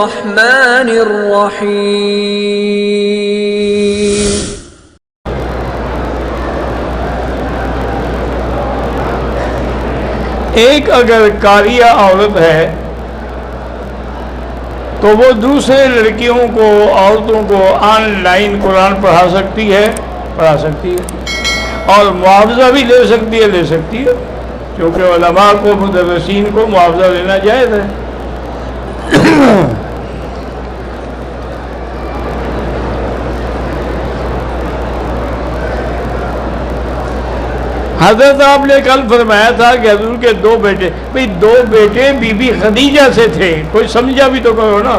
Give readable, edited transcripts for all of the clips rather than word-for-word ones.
الرحمن الرحیم۔ ایک اگر قاریہ عورت ہے تو وہ دوسرے لڑکیوں کو، عورتوں کو آن لائن قرآن پڑھا سکتی ہے اور معاوضہ بھی لے سکتی ہے کیونکہ علماء کو، مدرسین کو معاوضہ لینا جائز ہے۔ حضرت آپ نے کل فرمایا تھا کہ حضور کے دو بیٹے، بھئی دو بیٹے بی بی خدیجہ سے تھے، کوئی سمجھا بھی تو کرو نا۔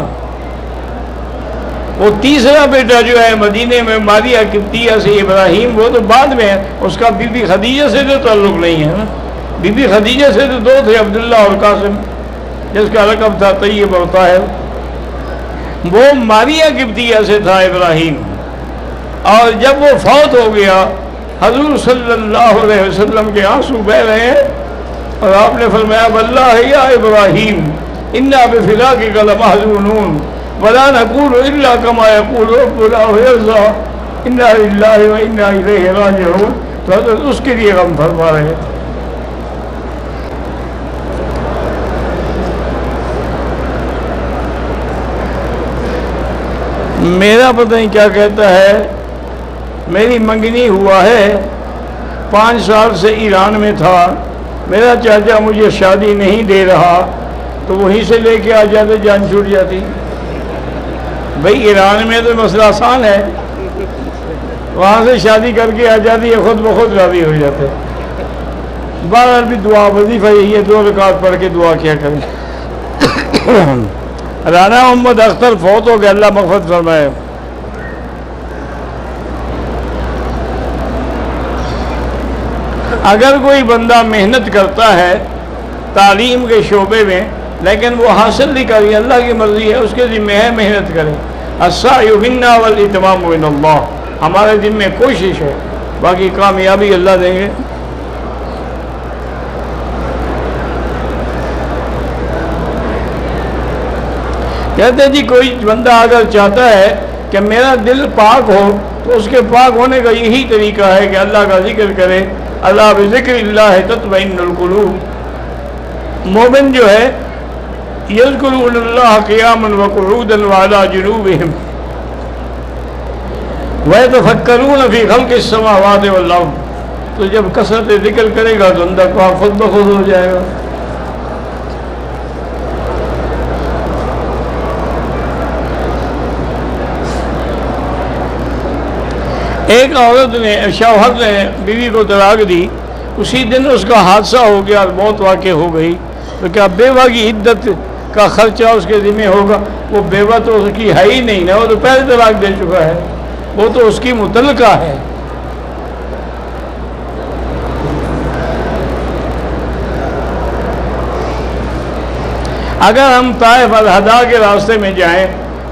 وہ تیسرا بیٹا جو ہے مدینے میں ماریہ قبطیہ سے ابراہیم، وہ تو بعد میں ہے، اس کا بی بی خدیجہ سے تو تعلق نہیں ہے نا۔ بی بی خدیجہ سے تو دو تھے، عبداللہ اور قاسم، جس کا لقب تھا طیب اور طاہر۔ وہ ماریہ قبطیہ سے تھا ابراہیم، اور جب وہ فوت ہو گیا حضور صلی اللہ علیہ وسلم کے آنسو بہہ رہے ہیں، اور آپ نے فرمایا واللہ یا ابراہیم انا بفراقک لمحزونون ولا نقول الا كما يقول ربنا ويرضى انا للہ وانا الیہ راجعون۔ تو حضرت اس کے لیے غم فرما رہے ہیں۔ میرا پتہ نہیں کیا کہتا ہے، میری منگنی ہوا ہے، 5 سال سے ایران میں تھا، میرا چاچا مجھے شادی نہیں دے رہا، تو وہیں سے لے کے آ جاتے، جان چھوٹ جاتی۔ بھئی ایران میں تو مسئلہ آسان ہے، وہاں سے شادی کر کے آ جاتی ہے، خود بخود راضی ہو جاتے۔ بہرحال بھی دعا وظیفہ یہی ہے، 2 رکعت پڑھ کے دعا کیا کریں۔ رانا محمد اختر فوت ہو گیا، اللہ مغفرت فرمائے۔ اگر کوئی بندہ محنت کرتا ہے تعلیم کے شعبے میں لیکن وہ حاصل نہیں کری، اللہ کی مرضی ہے، اس کے ذمہ ہے محنت کرے۔ السعی منا والاتمام من اللہ، ہمارے ذمہ کوشش ہے، باقی کامیابی اللہ دیں گے۔ کہتے جی کوئی بندہ اگر چاہتا ہے کہ میرا دل پاک ہو تو اس کے پاک ہونے کا یہی طریقہ ہے کہ اللہ کا ذکر کرے، اللہ بذکر اللہ تطمئن القلوب۔ مومن جو ہے یذکرون اللہ قیاما وقعودا وعلی جنوبہم ویتفکرون فی خلق السماوات والارض، تو جب کثرت ذکر کرے گا تو اندر پاک خود بخود ہو جائے گا۔ ایک عورت نے، شوہر نے بیوی کو طلاق دی، اسی دن اس کا حادثہ ہو گیا اور موت واقع ہو گئی، تو کیا بیوہ کی عدت کا خرچہ اس کے ذمہ ہوگا؟ وہ بیوہ تو اس کی ہے ہی نہیں نا، وہ تو پہلے طلاق دے چکا ہے، وہ تو اس کی متعلقہ ہے۔ اگر ہم طائف الہدا کے راستے میں جائیں،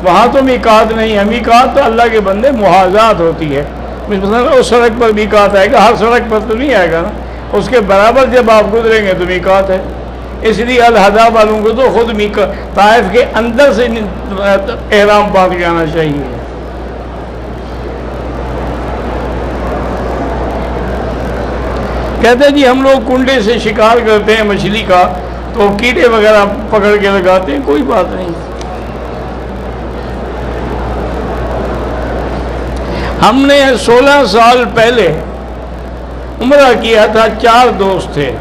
وہاں تو میقات نہیں ہے، میقات تو اللہ کے بندے محاذات ہوتی ہے۔ مثلا اس سڑک پر میقات آئے گا، ہر سڑک پر تو نہیں آئے گا نا، اس کے برابر جب آپ گزریں گے تو میقات ہے۔ اس لیے الہدا والوں کو تو خود طائف کے اندر سے احرام باندھ کے آنا چاہیے۔ کہتے ہیں جی ہم لوگ کنڈے سے شکار کرتے ہیں مچھلی کا، تو کیڑے وغیرہ پکڑ کے لگاتے ہیں، کوئی بات نہیں۔ ہم نے 16 سال پہلے عمرہ کیا تھا، 4 دوست تھے،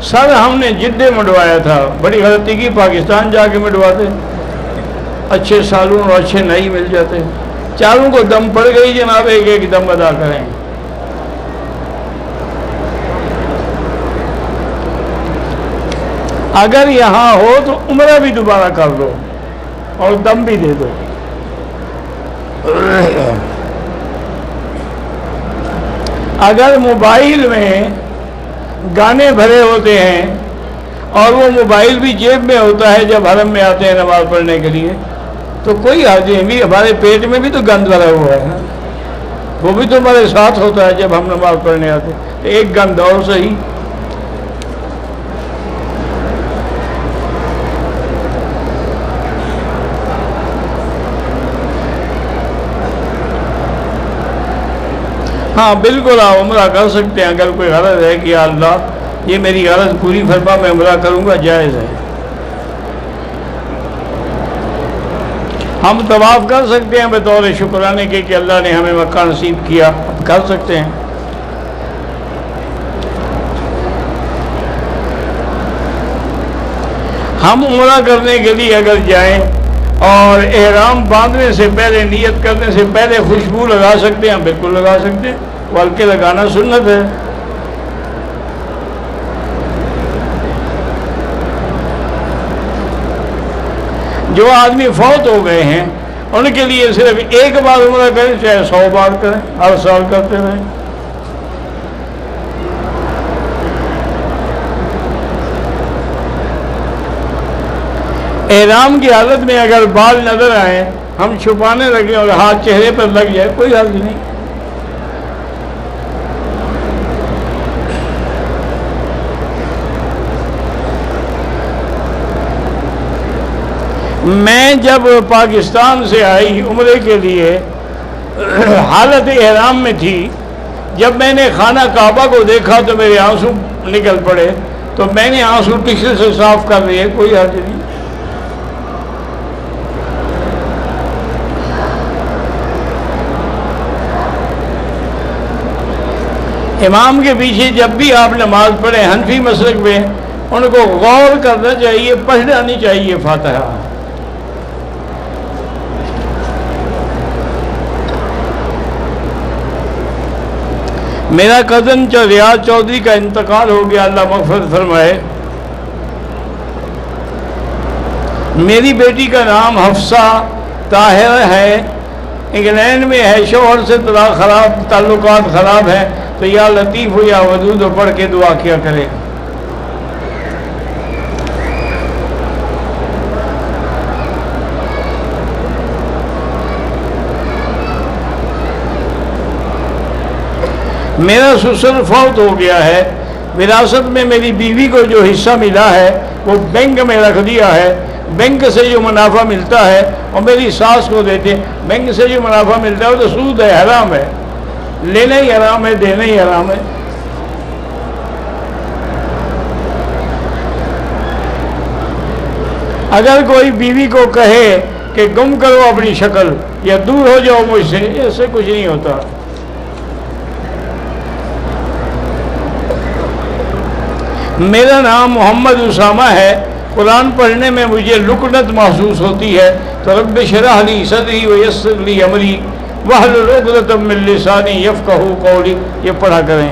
سر ہم نے جدے مڈوایا تھا، بڑی غلطی کی، پاکستان جا کے مڈواتے، اچھے سالون اور اچھے نہیں مل جاتے۔ 4 کو دم پڑ گئی جناب، ایک ایک دم ادا کریں۔ اگر یہاں ہو تو عمرہ بھی دوبارہ کر دو اور دم بھی دے دو۔ اگر موبائل میں گانے بھرے ہوتے ہیں اور وہ موبائل بھی جیب میں ہوتا ہے جب حرم میں آتے ہیں نماز پڑھنے کے لیے، تو کوئی حاجی بھی، ہمارے پیٹ میں بھی تو گند بھرا ہوا ہے نا، وہ بھی تو ہمارے ساتھ ہوتا ہے جب ہم نماز پڑھنے آتے ہیں، ایک گند اور صحیح۔ ہاں بالکل آپ عمرہ کر سکتے ہیں، اگر کوئی غرض ہے کہ یا اللہ یہ میری غرض پوری فرما، میں عمرہ کروں گا، جائز ہے۔ ہم طواف کر سکتے ہیں بطور شکرانے کے کہ اللہ نے ہمیں مکہ نصیب کیا، کر سکتے ہیں۔ ہم عمرہ کرنے کے لیے اگر جائیں اور احرام باندھنے سے پہلے، نیت کرنے سے پہلے خوشبو لگا سکتے ہیں، بالکل لگا سکتے ہیں، بلکہ لگانا سنت ہے۔ جو آدمی فوت ہو گئے ہیں ان کے لیے صرف ایک بار عمرہ کریں، چاہے 100 بار کریں، ہر سال کرتے رہیں۔ احرام کی حالت میں اگر بال نظر آئیں، ہم چھپانے لگیں اور ہاتھ چہرے پر لگ جائے، کوئی حرج نہیں۔ میں جب پاکستان سے آئی عمرے کے لیے، حالت احرام میں تھی، جب میں نے خانہ کعبہ کو دیکھا تو میرے آنسو نکل پڑے، تو میں نے آنسو ٹشو سے صاف کر لیے، کوئی حرج نہیں۔ امام کے پیچھے جب بھی آپ نماز پڑھیں، حنفی مسلک میں ان کو غور کرنا چاہیے، پڑھنا نہیں چاہیے فاتحہ۔ میرا کزن ریاض چودھری کا انتقال ہو گیا، اللہ مغفرت فرمائے۔ میری بیٹی کا نام حفصہ طاہر ہے، انگلینڈ میں ہے، شوہر سے تعلقات خراب ہیں، تو یا لطیف ہو یا ودود ہو پڑھ کے دعا کیا کرے۔ میرا سسر فوت ہو گیا ہے، وراثت میں میری بیوی کو جو حصہ ملا ہے وہ بینک میں رکھ دیا ہے، بینک سے جو منافع ملتا ہے اور میری ساس کو دیتے، بینک سے جو منافع ملتا ہے وہ تو سود ہے، حرام ہے، لینا ہی حرام ہے، دینا ہی حرام ہے۔ اگر کوئی بیوی کو کہے کہ گم کرو اپنی شکل یا دور ہو جاؤ مجھ سے، اس سے کچھ نہیں ہوتا۔ میرا نام محمد اسامہ ہے، قرآن پڑھنے میں مجھے لکنت محسوس ہوتی ہے، تو رب اشرح لی صدری ویسر لی امری واحلل عقدۃ من لسانی یفقہوا قولی، یہ پڑھا کریں۔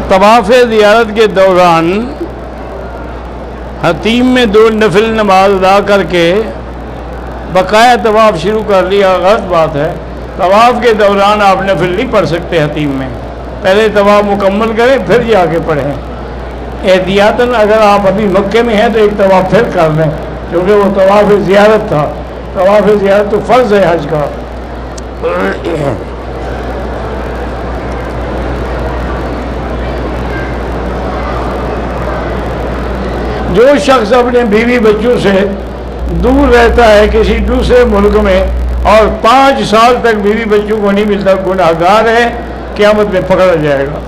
طواف زیارت کے دوران حتیم میں 2 نفل نماز ادا کر کے بقایا طواف شروع کر لیا، غلط بات ہے۔ طواف کے دوران آپ نفل نہیں پڑھ سکتے حتیم میں، پہلے طواف مکمل کریں پھر جا کے پڑھیں۔ احتیاطاً اگر آپ ابھی مکے میں ہیں تو ایک طواف پھر کر لیں، کیونکہ وہ طواف زیارت تھا، طواف زیارت تو فرض ہے حج کا۔ جو شخص اپنے بیوی بچوں سے دور رہتا ہے کسی دوسرے ملک میں اور 5 سال تک بیوی بچوں کو نہیں ملتا، گناہ گار ہے، قیامت میں پکڑا جائے گا۔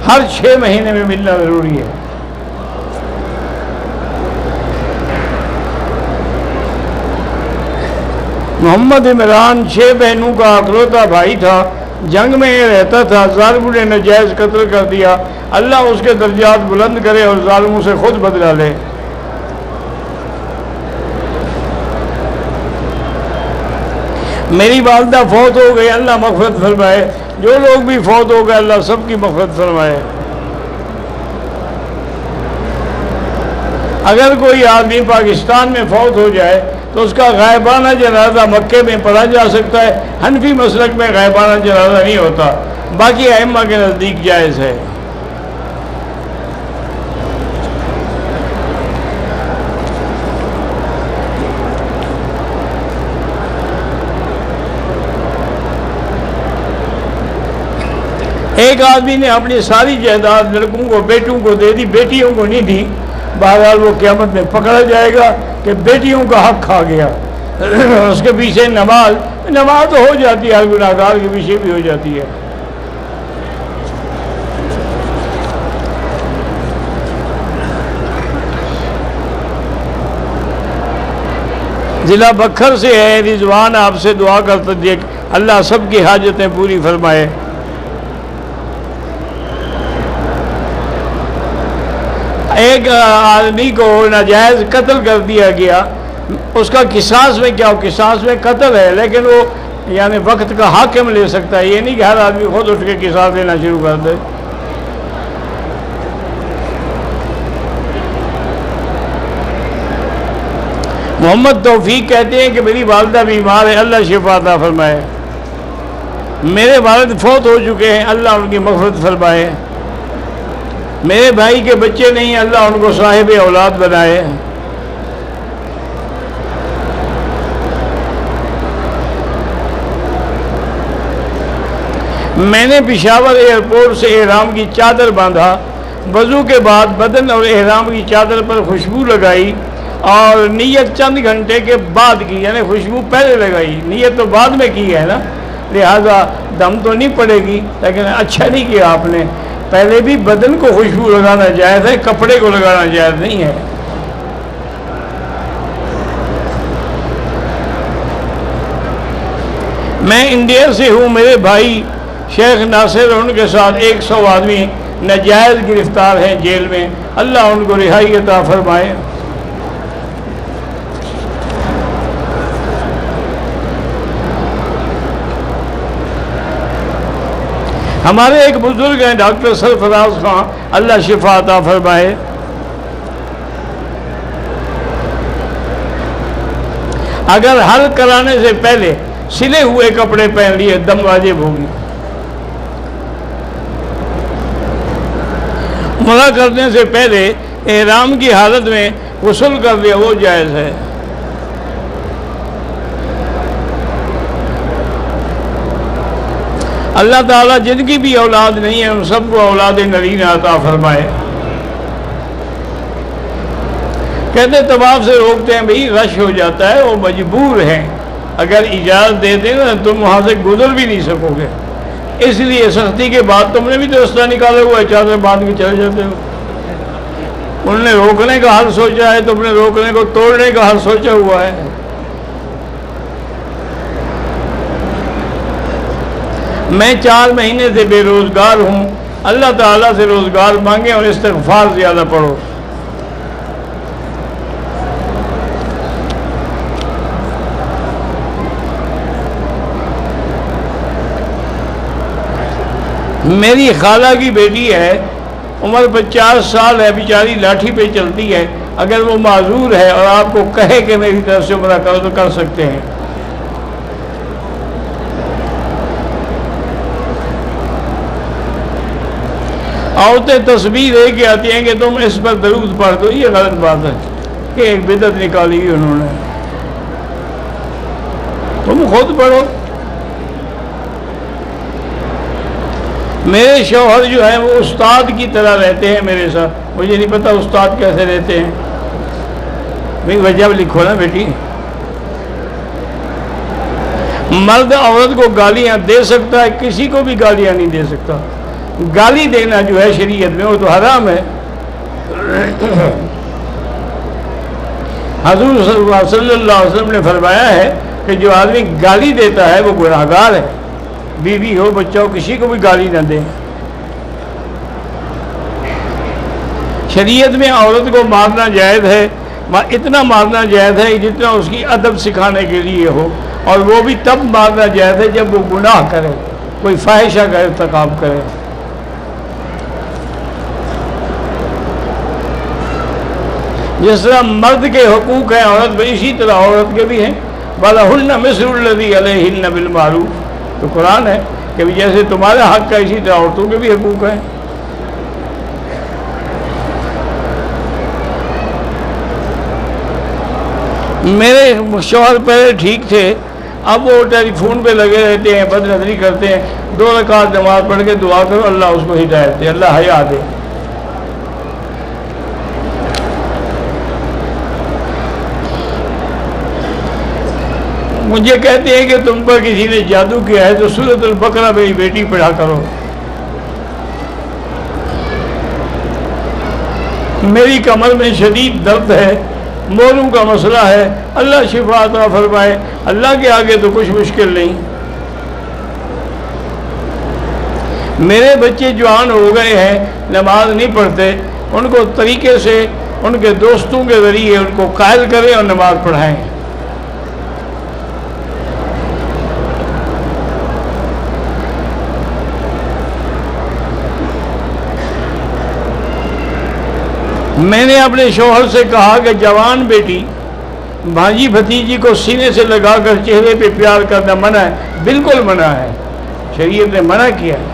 ہر 6 مہینے میں ملنا ضروری ہے۔ محمد عمران 6 بہنوں کا اکلوتا بھائی تھا، جنگ میں رہتا تھا، ظالموں نے ناجائز قتل کر دیا، اللہ اس کے درجات بلند کرے اور ظالموں سے خود بدلہ لے۔ میری والدہ فوت ہو گئی، اللہ مغفرت فرمائے۔ جو لوگ بھی فوت ہو گئے اللہ سب کی مغفرت فرمائے۔ اگر کوئی آدمی پاکستان میں فوت ہو جائے تو اس کا غائبانہ جنازہ مکے میں پڑھا جا سکتا ہے، حنفی مسلک میں غائبانہ جنازہ نہیں ہوتا، باقی ائمہ کے نزدیک جائز ہے۔ ایک آدمی نے اپنی ساری جائیداد لڑکوں کو بیٹوں کو دے دی، بیٹیوں کو نہیں دی، بہرحال وہ قیامت میں پکڑا جائے گا کہ بیٹیوں کا حق کھا گیا۔ اس کے پیچھے نماز تو ہو جاتی ہے، ہر گناہ گار کے پیچھے بھی ہو جاتی ہے۔ ضلع بکھر سے ہے رضوان، آپ سے دعا کرتے دیکھ اللہ سب کی حاجتیں پوری فرمائے۔ ایک آدمی کو ناجائز قتل کر دیا گیا، اس کا قصاص میں کیا ہو؟ قصاص میں قتل ہے، لیکن وہ یعنی وقت کا حاکم لے سکتا ہے، یہ نہیں کہ ہر آدمی خود اٹھ کے قصاص لینا شروع کر دے۔ محمد توفیق کہتے ہیں کہ میری والدہ بیمار ہے، اللہ شفا عطا فرمائے۔ میرے والد فوت ہو چکے ہیں، اللہ ان کی مغفرت فرمائے۔ میرے بھائی کے بچے نہیں، اللہ ان کو صاحب اولاد بنائے۔ میں نے پشاور ایئرپورٹ سے احرام کی چادر باندھا، وضو کے بعد بدن اور احرام کی چادر پر خوشبو لگائی اور نیت چند گھنٹے کے بعد کی، یعنی خوشبو پہلے لگائی، نیت تو بعد میں کی ہے نا، لہذا دم تو نہیں پڑے گی، لیکن اچھا نہیں کیا آپ نے۔ پہلے بھی بدن کو خوشبو لگانا جائز ہے، کپڑے کو لگانا جائز نہیں ہے۔ میں انڈیا سے ہوں، میرے بھائی شیخ ناصر ان کے ساتھ 100 آدمی ناجائز گرفتار ہیں جیل میں، اللہ ان کو رہائی عطا فرمائے۔ ہمارے ایک بزرگ ہیں ڈاکٹر سرفراز خان، اللہ شفا عطا فرمائے۔ اگر حل کرانے سے پہلے سلے ہوئے کپڑے پہن لیے دم واجب ہوگی، عمرہ کرنے سے پہلے احرام کی حالت میں غسل کر لیا وہ جائز ہے۔ اللہ تعالیٰ جن کی بھی اولاد نہیں ہے ان سب کو اولاد نرینہ عطا فرمائے۔ کہتے طواف سے روکتے ہیں، بھئی رش ہو جاتا ہے، وہ مجبور ہیں، اگر اجازت دے دیں نا تم وہاں سے گزر بھی نہیں سکو گے، اس لیے سختی کے بعد تم نے بھی تو رستہ نکالا ہوا ہے، چادر باندھ کے چلے جاتے ہو۔ انہوں نے روکنے کا حل سوچا ہے، تم نے روکنے کو توڑنے کا حل سوچا ہوا ہے۔ میں 4 مہینے سے بے روزگار ہوں، اللہ تعالیٰ سے روزگار مانگے اور استغفار زیادہ پڑھو۔ میری خالہ کی بیٹی ہے، عمر 50 سال ہے، بیچاری لاٹھی پہ چلتی ہے، اگر وہ معذور ہے اور آپ کو کہے کہ میری طرف سے عمرہ کرو تو کر سکتے ہیں۔ عورتیں تسبیح دے کے آتی ہیں کہ تم اس پر درود پڑھ دو، یہ غلط بات ہے کہ ایک بدعت نکالی ہوئی انہوں نے، تم خود پڑھو۔ میرے شوہر جو ہیں وہ استاد کی طرح رہتے ہیں میرے ساتھ، مجھے نہیں پتا استاد کیسے رہتے ہیں، بھئی وجہ لکھو نا بیٹی۔ مرد عورت کو گالیاں دے سکتا ہے، کسی کو بھی گالیاں نہیں دے سکتا، گالی دینا جو ہے شریعت میں وہ تو حرام ہے۔ حضور صلی اللہ علیہ وسلم نے فرمایا ہے کہ جو آدمی گالی دیتا ہے وہ گناہگار ہے، بیوی ہو بچہ ہو کسی کو بھی گالی نہ دے۔ شریعت میں عورت کو مارنا جائز ہے، اتنا مارنا جائز ہے جتنا اس کی ادب سکھانے کے لیے ہو، اور وہ بھی تب مارنا جائز ہے جب وہ گناہ کرے، کوئی فاحشہ کا ارتکاب کرے۔ جس طرح مرد کے حقوق ہیں عورت پہ، اسی طرح عورت کے بھی ہیں۔ وَلَهُنَّ مِثْلُ الَّذِي عَلَيْهِنَّ بِالْمَعْرُوفِ، تو قرآن ہے کہ جیسے تمہارا حق ہے اسی طرح عورتوں کے بھی حقوق ہیں۔ میرے شوہر پہلے ٹھیک تھے، اب وہ ٹیلی فون پہ لگے رہتے ہیں، بد نظری کرتے ہیں. 2 رکعت نماز پڑھ کے دعا کرو اللہ اس کو ہدایت دے، اللہ حیا دے. مجھے کہتے ہیں کہ تم پر کسی نے جادو کیا ہے تو سورۃ البقرہ میری بیٹی پڑھا کرو. میری کمر میں شدید درد ہے، مولوں کا مسئلہ ہے، اللہ شفا عطا فرمائے. اللہ کے آگے تو کچھ مشکل نہیں. میرے بچے جوان ہو گئے ہیں، نماز نہیں پڑھتے، ان کو طریقے سے ان کے دوستوں کے ذریعے ان کو قائل کریں اور نماز پڑھائیں. میں نے اپنے شوہر سے کہا کہ جوان بیٹی بھانجی بھتیجی کو سینے سے لگا کر چہرے پہ پیار کرنا منع ہے. بالکل منع ہے، شریعت نے منع کیا ہے.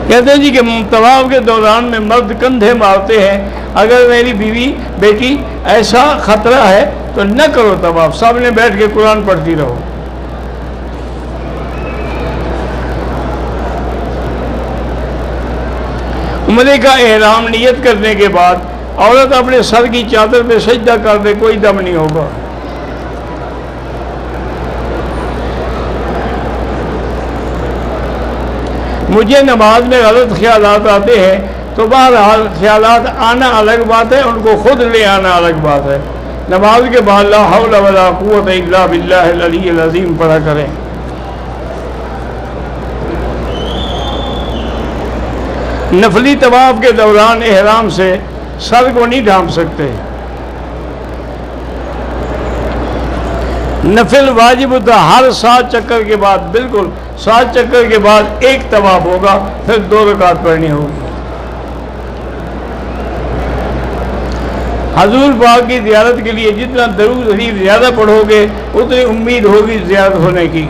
کہتے ہیں جی کہ طواف کے دوران میں مرد کندھے مارتے ہیں، اگر میری بیوی بیٹی ایسا خطرہ ہے تو نہ کرو طواف، سامنے بیٹھ کے قرآن پڑھتی رہو. عمرے کا احرام نیت کرنے کے بعد عورت اپنے سر کی چادر پہ سجدہ کر دے، کوئی دم نہیں ہوگا. مجھے نماز میں غلط خیالات آتے ہیں تو بہرحال خیالات آنا الگ بات ہے، ان کو خود لے آنا الگ بات ہے. نماز کے بعد لا حول ولا قوت الا باللہ العلی العظیم پڑھا کریں. نفلی طواف کے دوران احرام سے سر کو نہیں ڈھانپ سکتے. نفل واجب ہوتا ہر 7 چکر کے بعد، بالکل 7 چکر کے بعد ایک طواف ہوگا، پھر 2 رکعت پڑھنی ہوگی. حضور پاک کی زیارت کے لیے جتنا درود شریف زیادہ پڑھو گے اتنی امید ہوگی زیارت ہونے کی.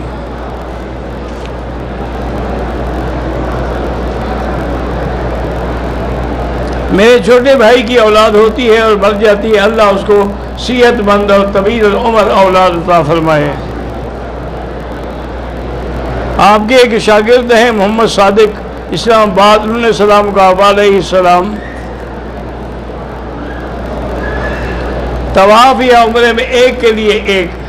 میرے چھوٹے بھائی کی اولاد ہوتی ہے اور مر جاتی ہے، اللہ اس کو صحت مند اور طویل العمر اولاد عطا فرمائے. آپ کے ایک شاگرد ہیں محمد صادق اسلام آباد، انہوں نے سلام کہا علیہ السلام. طواف یا عمرے میں ایک کے لیے ایک.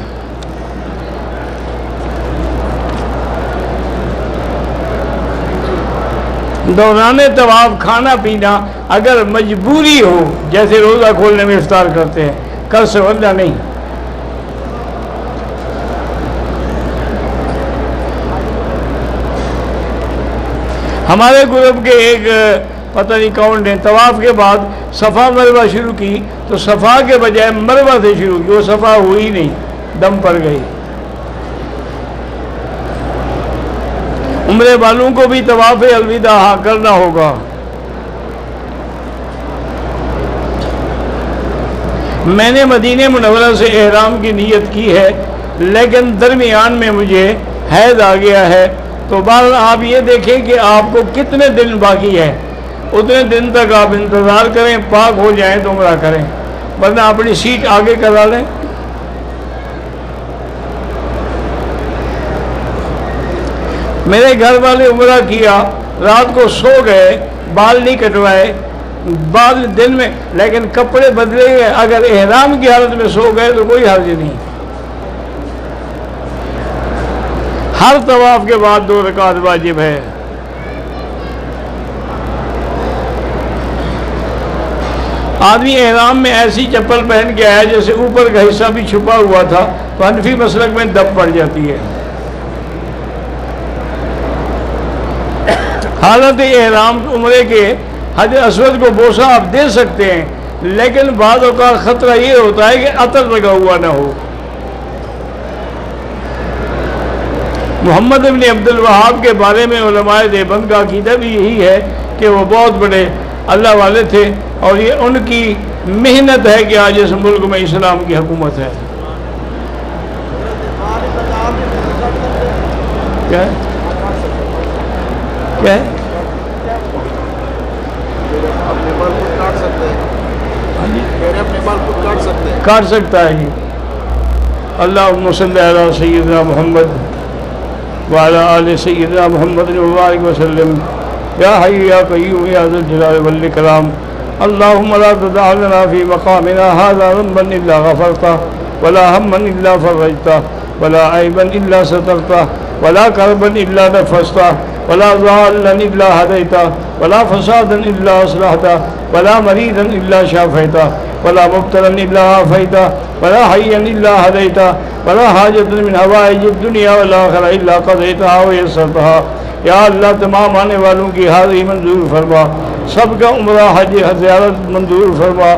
دوران طواف کھانا پینا اگر مجبوری ہو، جیسے روزہ کھولنے میں افطار کرتے ہیں، کر سے ورنہ نہیں. ہمارے گروپ کے ایک پتہ نہیں کون نے طواف کے بعد صفا مروہ شروع کی تو صفا کے بجائے مروہ سے شروع کی، وہ صفا ہوئی نہیں، دم پڑ گئی. عمرے والوں کو بھی طواف الوداع کرنا ہوگا. میں نے مدینہ منورہ سے احرام کی نیت کی ہے لیکن درمیان میں مجھے حیض آ گیا ہے، تو بہرحال آپ یہ دیکھیں کہ آپ کو کتنے دن باقی ہے، اتنے دن تک آپ انتظار کریں، پاک ہو جائیں تو عمرہ کریں، ورنہ اپنی سیٹ آگے کرا لیں. میرے گھر والے عمرہ کیا، رات کو سو گئے، بال نہیں کٹوائے، بعد دن میں لیکن کپڑے بدلے گئے. اگر احرام کی حالت میں سو گئے تو کوئی حرج نہیں. ہر طواف کے بعد 2 رکعت واجب ہے. آدمی احرام میں ایسی چپل پہن کے آیا جیسے اوپر کا حصہ بھی چھپا ہوا تھا تو حنفی مسلک میں دب پڑ جاتی ہے. حالت احرام عمرے کے حجر اسود کو بوسہ آپ دے سکتے ہیں، لیکن بعض اوقات خطرہ یہ ہوتا ہے کہ عطر لگا ہوا نہ ہو. محمد ابن عبد الوہاب کے بارے میں علماء دیوبند کا عقیدہ بھی یہی ہے کہ وہ بہت بڑے اللہ والے تھے، اور یہ ان کی محنت ہے کہ آج اس ملک میں اسلام کی حکومت ہے. کیا ہے؟ کاٹ سکتے ہیں؟ کہہ رہے اپنے بال خود کاٹ سکتے ہیں؟ کاٹ سکتا ہے. اللہم صلی علی سیدنا محمد وعلی آل سیدنا محمد وبارک وسلم. یا حی یا قیوم یا ذا الجلال والاکرام. اللہم لا تدع لنا فی مقامنا ھذا ذنبا الا غفرتہ ولا ہما الا فرجتہ ولا عیبا الا سترتہ ولا کربا الا نفستہ ولا ضالا الا ہدیتہ ولا فسادا الا اصلحتہ ولا مریضا الا شافیتہ ولا مبتلا الا عافیتہ ولا حیا الا ہدیتہ ولا حاجۃ من حوائج الدنیا والآخرہ الا قضیتہا ویسرتہا. یا اللہ تمام آنے والوں کی حاضری منظور فرما, سب کا عمرہ حج زیارت منظور فرما,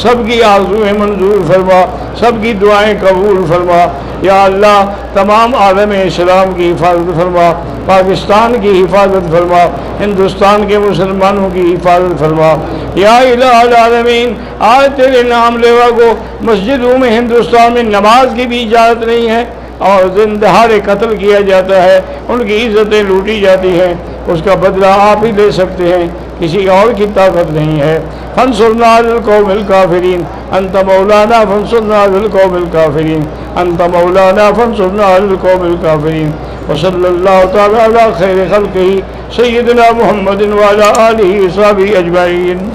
سب کی آرزوئیں منظور فرما, سب کی دعائیں قبول فرما. یا اللہ تمام عالم اسلام کی حفاظت فرما, پاکستان کی حفاظت فرما, ہندوستان کے مسلمانوں کی حفاظت فرما. یا الہ العالمین, آج تیرے نام لیوا کو مسجدوں میں ہندوستان میں نماز کی بھی اجازت نہیں ہے اور دہاڑے قتل کیا جاتا ہے, ان کی عزتیں لوٹی جاتی ہیں. اس کا بدلہ آپ ہی لے سکتے ہیں, کسی اور کی طاقت نہیں ہے. فانصرنا علی القوم الکافرین انت مولانا فانصرنا علی القوم الکافرین انت مولانا فانصرنا علی القوم الکافرین. وصلی اللہ تعالی علی خیر خلقہ سیدنا محمد وعلی آلہ وصحبہ اجمعین.